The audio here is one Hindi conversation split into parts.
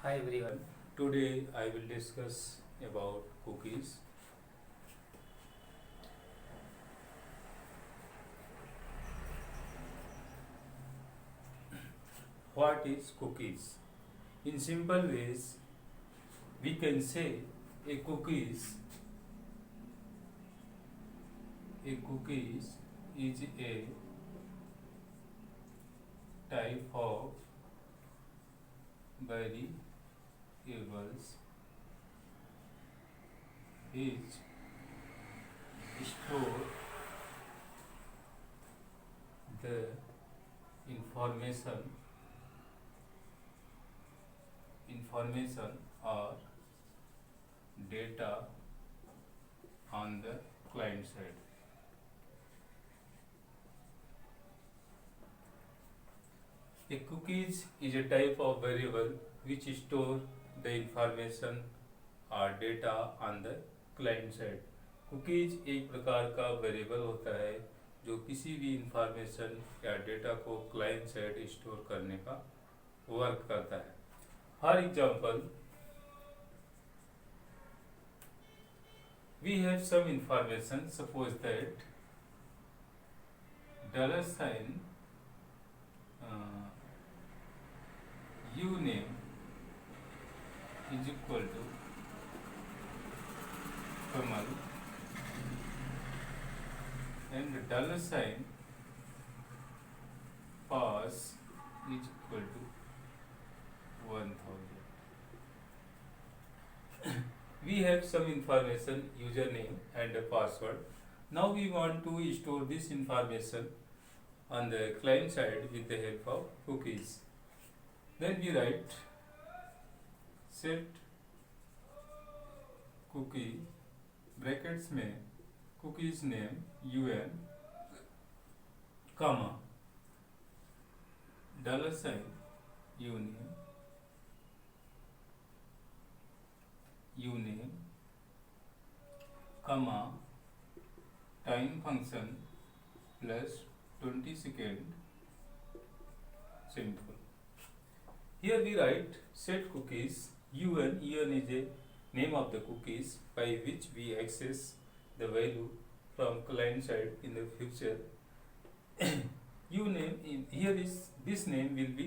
Hi everyone. Today I will discuss about cookies. What is cookies? In simple ways, we can say a cookies is a type of variables which store the information or data on the client side. A cookies is a type of variable which store the information और data on the client side. Cookies एक प्रकार का वेरिएबल होता है जो किसी भी इंफॉर्मेशन या डेटा को क्लाइंट साइड स्टोर करने का वर्क करता है. For example, we have some information. Suppose that $, you name is equal to Kamal and $, pass is equal to 1000. We have some information, username and a password. Now we want to store this information on the client side with the help of cookies. Then we write set cookie brackets में cookies name UN, comma $, uname comma time function plus 20 second simple. Here we write set cookies UN is a name of the cookies by which we access the value from client side in the future. Here is this name will be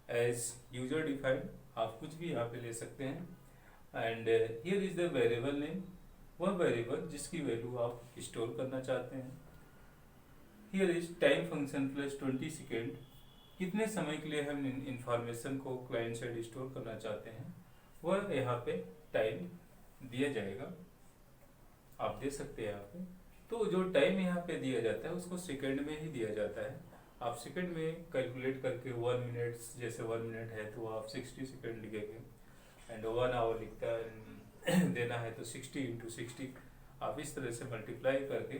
as user defined. आप कुछ भी यहाँ पे ले सकते हैं. And here is the variable name, वह वेरिएबल जिसकी वैल्यू आप स्टोर करना चाहते हैं. Here is time function plus 20 second. कितने समय के लिए हम इंफॉर्मेशन को क्लाइंट साइड स्टोर करना चाहते हैं वह यहाँ पे टाइम दिया जाएगा. आप दे सकते हैं यहाँ पे. तो जो टाइम यहाँ पे दिया जाता है उसको सेकंड में ही दिया जाता है. आप सेकंड में कैलकुलेट करके 1 मिनट, जैसे 1 मिनट है तो आप 60 सेकंड लिखेंगे. एंड 1 आवर लिखता है देना है तो 60 × 60 आप इस तरह से मल्टीप्लाई करके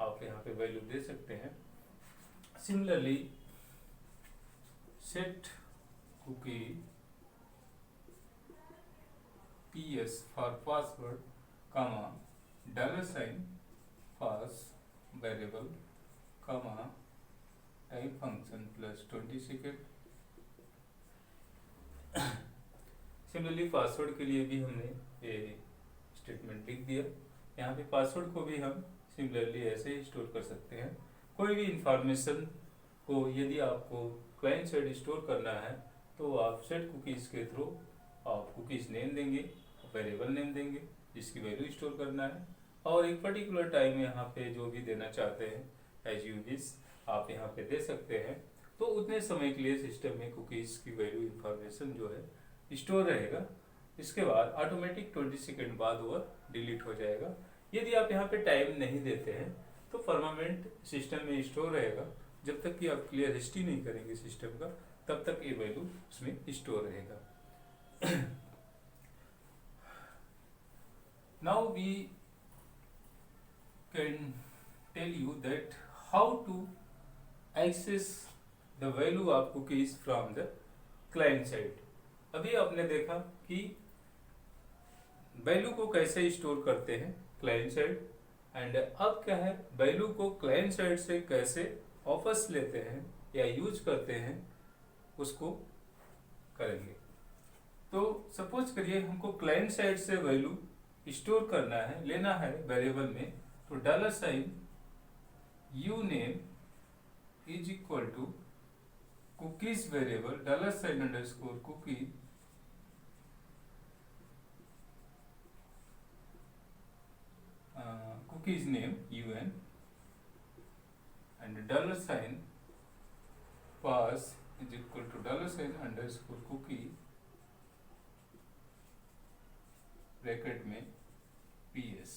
आप यहाँ पे वैल्यू दे सकते हैं. Similarly set cookie PS for password, comma $, pass variable, comma time function plus 20 second. Similarly password के लिए भी हमने ये स्टेटमेंट लिख दिया. यहाँ पे पासवर्ड को भी हम सिमिलरली ऐसे ही स्टोर कर सकते हैं. कोई भी इंफॉर्मेशन को यदि आपको क्लाइंट साइड स्टोर करना है तो आप सेट कुकीज के थ्रू आप कुकीज नेम देंगे, वेरिएबल नेम देंगे जिसकी वैल्यू स्टोर करना है, और एक पर्टिकुलर टाइम यहाँ पे जो भी देना चाहते हैं एज यू विश आप यहाँ पे दे सकते हैं. तो उतने समय के लिए सिस्टम में कुकीज की वैल्यू इंफॉर्मेशन जो है स्टोर रहेगा. इसके बाद ऑटोमेटिक 20 सेकेंड बाद वह डिलीट हो जाएगा. यदि आप यहाँ पे टाइम नहीं देते हैं तो परमानेंट सिस्टम में स्टोर रहेगा. जब तक कि आप क्लियर हिस्ट्री नहीं करेंगे सिस्टम का तब तक ये वैल्यू उसमें स्टोर रहेगा. Now we can tell you that how to access the value of cookies from the client side. अभी आपने देखा कि वैल्यू को कैसे स्टोर करते हैं क्लाइंट साइड, एंड अब क्या है वैल्यू को क्लाइंट साइड से कैसे वापस लेते हैं या यूज करते हैं उसको करेंगे. तो सपोज करिए हमको क्लाइंट साइड से वैल्यू स्टोर करना है, लेना है वेरिएबल में, तो dollar sign u name is equal to cookies variable dollar sign underscore cookie cookies name un and dollar sign pass is equal to dollar sign underscore cookie bracket में ps.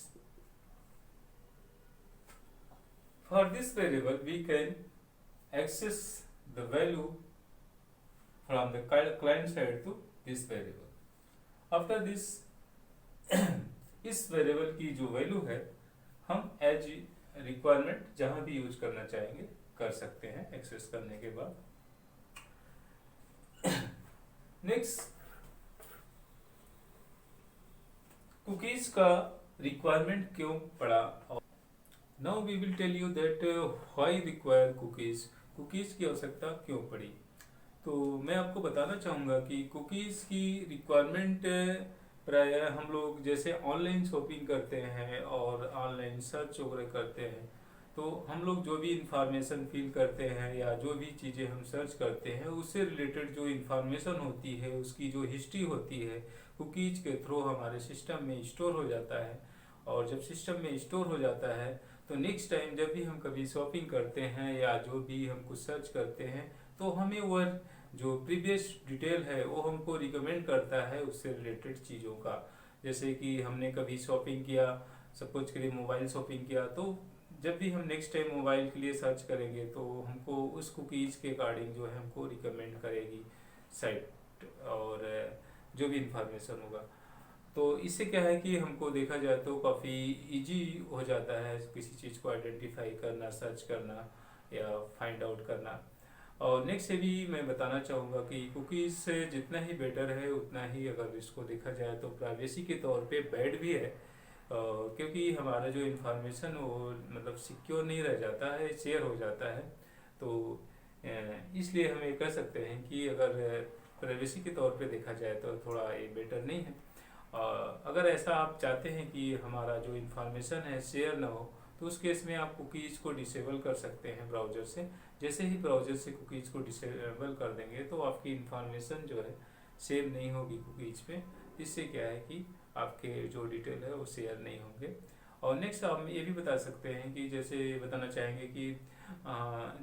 For this variable we can access the value from the client side to this variable. After this इस वेरिएबल की जो वैल्यू है हम एज रिक्वायरमेंट जहां भी यूज करना चाहेंगे कर सकते हैं एक्सेस करने के बाद. नेक्स्ट, कुकीज का रिक्वायरमेंट क्यों पड़ा. Now we will tell you that why require cookies. Cookies की आवश्यकता क्यों पड़ी. तो मैं आपको बताना चाहूँगा कि कुकीज की रिक्वायरमेंट प्रायः हम लोग जैसे ऑनलाइन शॉपिंग करते हैं और ऑनलाइन सर्च वगैरह करते हैं, तो हम लोग जो भी इंफॉर्मेशन फिल करते हैं या जो भी चीज़ें हम सर्च करते हैं उससे रिलेटेड जो इंफॉर्मेशन होती है, उसकी जो हिस्ट्री होती है, कुकीज के थ्रू हमारे सिस्टम में स्टोर हो जाता है. और जब सिस्टम में स्टोर हो जाता है तो नेक्स्ट टाइम जब भी हम कभी शॉपिंग करते हैं या जो भी हम कुछ सर्च करते हैं तो हमें वह जो प्रीवियस डिटेल है वो हमको रिकमेंड करता है उससे रिलेटेड चीज़ों का. जैसे कि हमने कभी शॉपिंग किया, सपोज करिए मोबाइल शॉपिंग किया, तो जब भी हम नेक्स्ट टाइम मोबाइल के लिए सर्च करेंगे तो हमको उस कुकीज़ के अकॉर्डिंग जो है हमको रिकमेंड करेगी साइट और जो भी इंफॉर्मेशन होगा. तो इससे क्या है कि हमको देखा जाए तो काफ़ी इजी हो जाता है किसी चीज़ को आइडेंटिफाई करना, सर्च करना या फाइंड आउट करना. और नेक्स्ट ये भी मैं बताना चाहूँगा कि कुकीज़ से जितना ही बेटर है उतना ही अगर इसको देखा जाए तो प्राइवेसी के तौर पे बैड भी है, क्योंकि हमारा जो इन्फॉर्मेशन वो मतलब सिक्योर नहीं रह जाता है, शेयर हो जाता है. तो इसलिए हम ये कह सकते हैं कि अगर प्राइवेसी के तौर पे देखा जाए तो थोड़ा ये बेटर नहीं है. अगर ऐसा आप चाहते हैं कि हमारा जो इन्फॉर्मेशन है शेयर ना हो तो उस केस में आप कुकीज़ को डिसेबल कर सकते हैं ब्राउज़र से. जैसे ही ब्राउज़र से कुकीज़ को डिसेबल कर देंगे तो आपकी इन्फॉर्मेशन जो है सेव नहीं होगी कुकीज़ पे. इससे क्या है कि आपके जो डिटेल है वो शेयर नहीं होंगे. और नेक्स्ट हम ये भी बता सकते हैं कि जैसे बताना चाहेंगे कि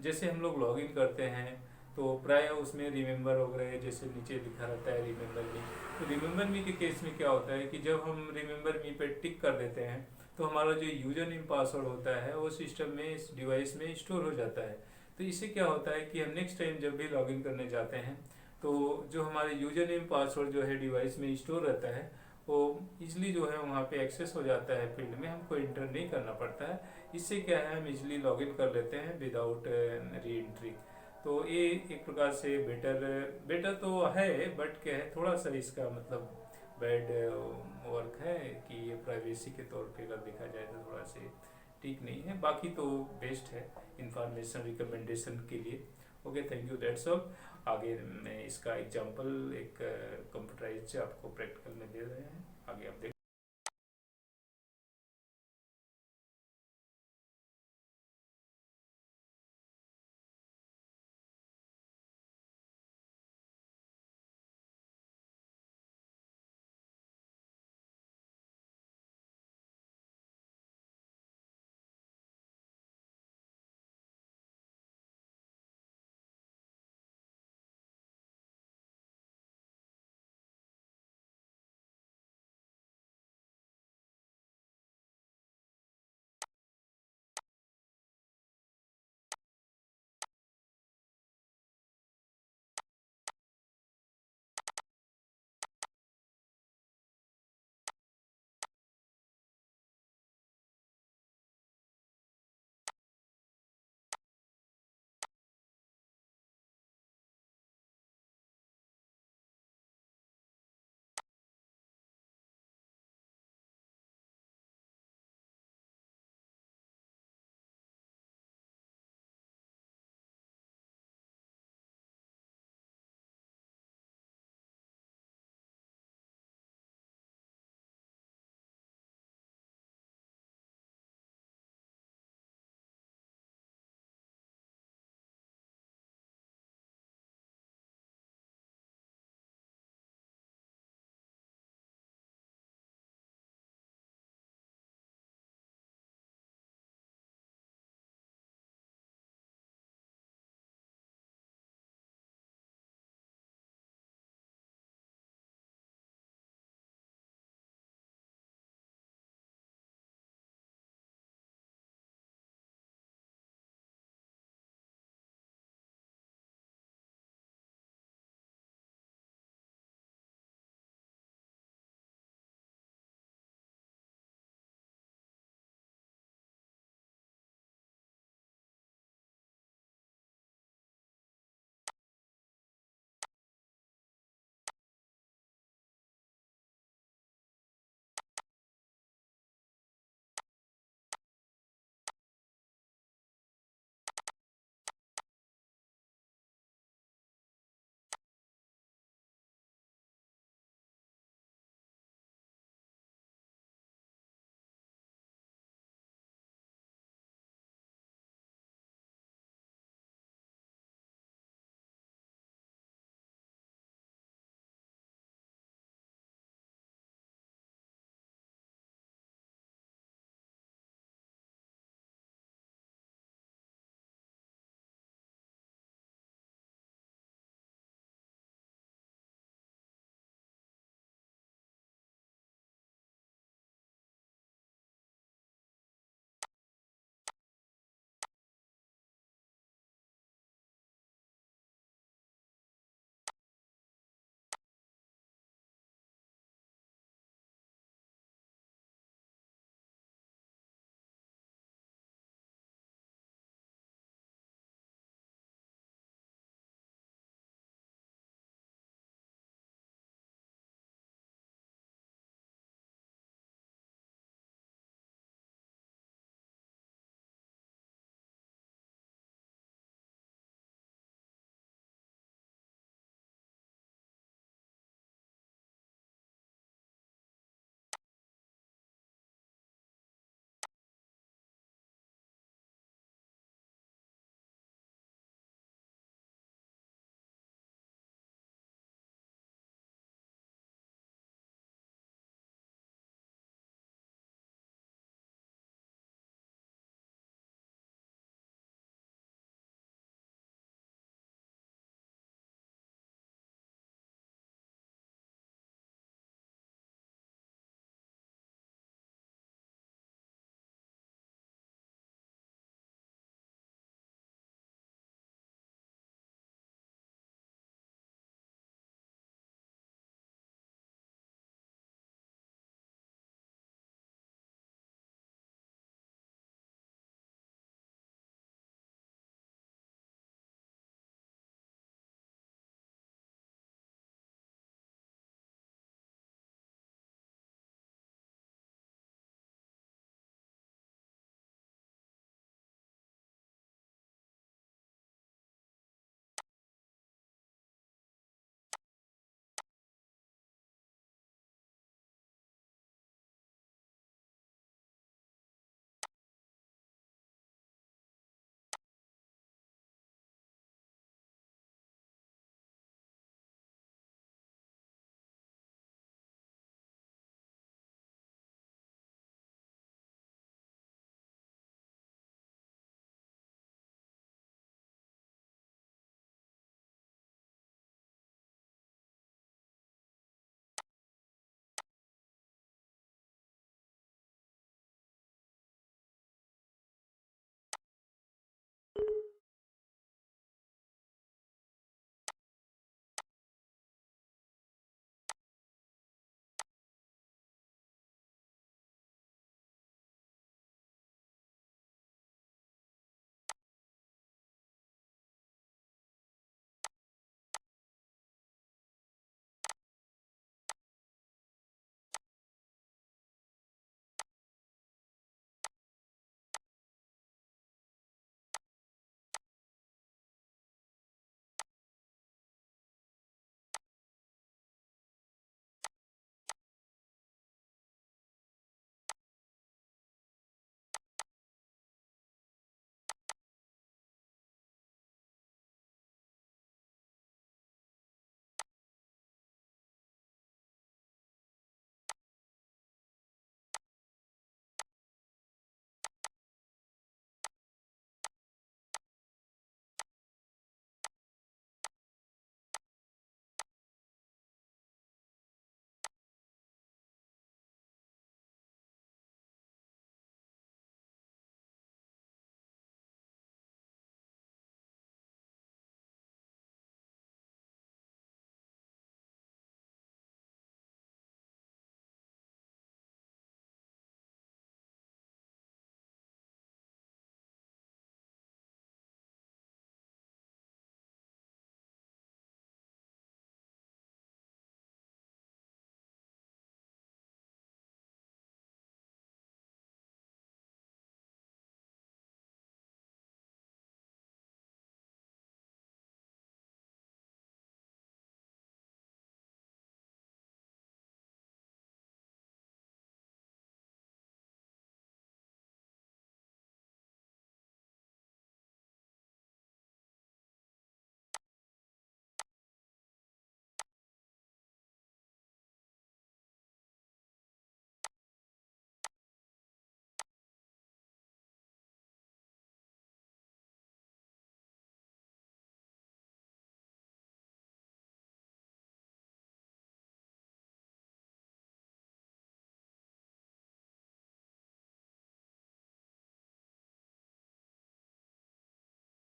जैसे हम लोग लॉगिन करते हैं तो प्राय उसमें रिमेंबर वगैरह जैसे नीचे लिखा रहता है रिमेंबर मी. तो रिमेंबर मी के केस में क्या होता है कि जब हम रिमेंबर मी पे टिक कर देते हैं तो हमारा जो यूजर नेम पासवर्ड होता है वो सिस्टम में इस डिवाइस में स्टोर हो जाता है. तो इससे क्या होता है कि हम नेक्स्ट टाइम जब भी लॉगिन करने जाते हैं तो जो हमारे यूजर नेम पासवर्ड जो है डिवाइस में स्टोर रहता है वो इजली जो है वहाँ पे एक्सेस हो जाता है फील्ड में, हमको इंटर नहीं करना पड़ता है. इससे क्या है हम इजली लॉगिन कर लेते हैं विदाउट री एंट्री. तो ये एक प्रकार से बेटर तो है, बट क्या है थोड़ा सा इसका मतलब बैड वर्क है कि ये प्राइवेसी के तौर पे अगर देखा जाए तो थोड़ा से ठीक नहीं है. बाकी तो बेस्ट है इंफॉर्मेशन रिकमेंडेशन के लिए. Okay, thank you, that's all. आगे मैं इसका एग्जांपल एक कंप्यूटराइज आपको प्रैक्टिकल में दे रहे हैं, आगे आप देख